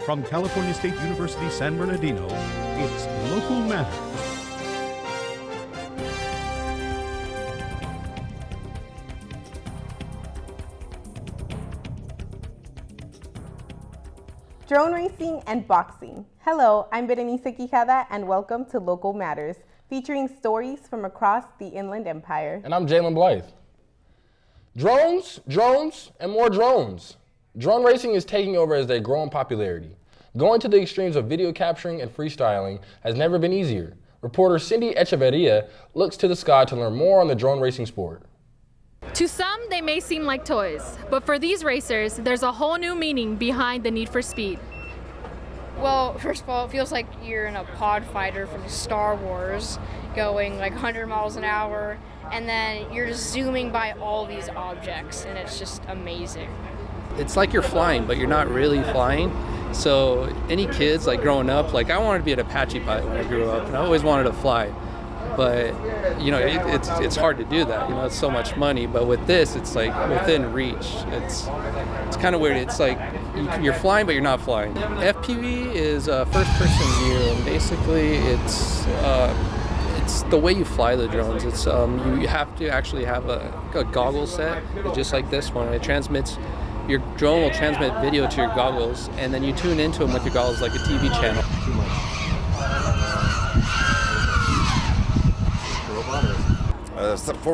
From California State University San Bernardino, it's Local Matters. Drone racing and boxing. Hello, I'm Vanessa Gonzalez and welcome to Local Matters, featuring stories from across the Inland Empire. And I'm Jalen Blythe. Drones, and more drones. Drone racing is taking over as they grow in popularity. Going to the extremes of video capturing and freestyling has never been easier. Reporter Cindy Echeverria looks to the sky to learn more on the drone racing sport. To some, they may seem like toys, but for these racers, there's a whole new meaning behind the need for speed. Well, first of all, it feels like you're in a pod fighter from Star Wars, going like 100 miles an hour, and then you're just zooming by all these objects, and it's just amazing. It's like you're flying, but you're not really flying. So any kids like growing up, like I wanted to be an Apache pilot when I grew up, and I always wanted to fly. But you know, it's hard to do that. You know, it's so much money. But with this, it's like within reach. It's kind of weird. It's like you're flying, but you're not flying. FPV is first-person view, and basically it's the way you fly the drones. It's you have to actually have a goggle set, just like this one. It transmits. Your drone will transmit video to your goggles, and then you tune into them with your goggles like a TV channel.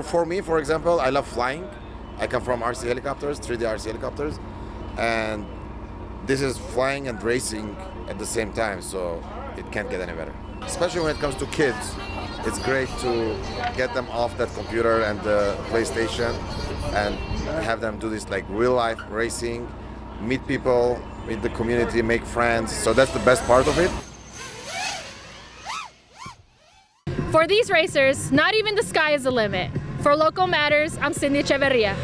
For me, for example, I love flying. I come from RC helicopters, 3D RC helicopters, and this is flying and racing at the same time, so it can't get any better. Especially when it comes to kids, it's great to get them off that computer and the PlayStation and have them do this like real life racing, meet people, meet the community, make friends. So that's the best part of it. For these racers, not even the sky is the limit. For Local Matters, I'm Cindy Echeverria.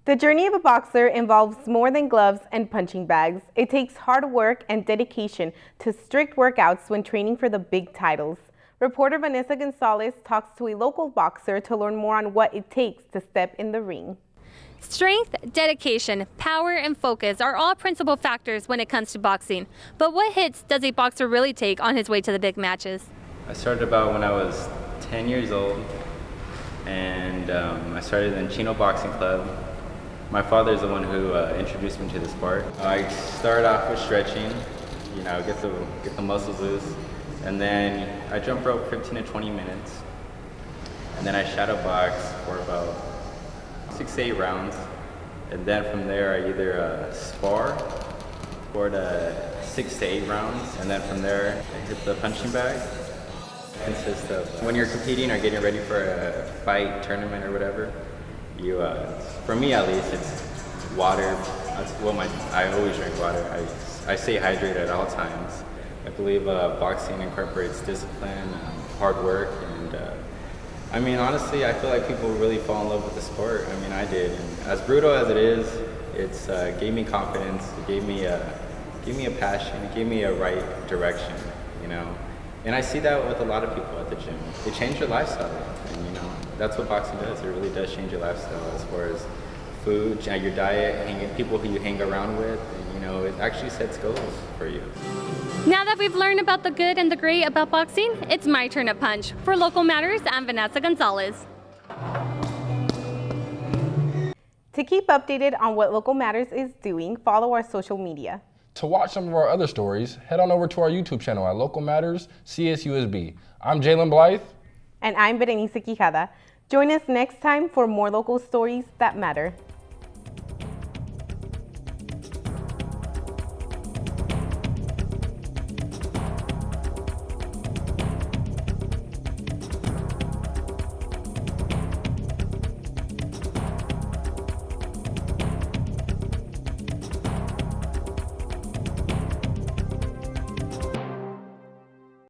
The journey of a boxer involves more than gloves and punching bags. It takes hard work and dedication to strict workouts when training for the big titles. Reporter Vanessa Gonzalez talks to a local boxer to learn more on what it takes to step in the ring. Strength, dedication, power, and focus are all principal factors when it comes to boxing. But what hits does a boxer really take on his way to the big matches? I started about when I was 10 years old, and I started in Chino Boxing Club. My father is the one who introduced me to the sport. I started off with stretching, you know, get the muscles loose, and then I jump rope 15 to 20 minutes, and then I shadow box for about 6 to 8 rounds, and then from there I either spar for the 6 to 8 rounds, and then from there I hit the punching bag. It consists of when you're competing or getting ready for a fight, tournament, or whatever. You, for me at least, it's water. That's what I always drink water. I stay hydrated at all times. I believe boxing incorporates discipline, hard work, and I mean, honestly, I feel like people really fall in love with the sport. I mean, I did. And as brutal as it is, it's gave me confidence. It gave me a passion. It gave me a right direction, you know. And I see that with a lot of people at the gym. They change your lifestyle, and you know, that's what boxing does. It really does change your lifestyle as far as food, your diet, people who you hang around with. And, you know, it actually sets goals for you. Now that we've learned about the good and the great about boxing, it's my turn to punch. For Local Matters, I'm Vanessa Gonzalez. To keep updated on what Local Matters is doing, follow our social media. To watch some of our other stories, head on over to our YouTube channel at Local Matters CSUSB. I'm Jalen Blythe. And I'm Vanessa Gonzalez. Join us next time for more local stories that matter.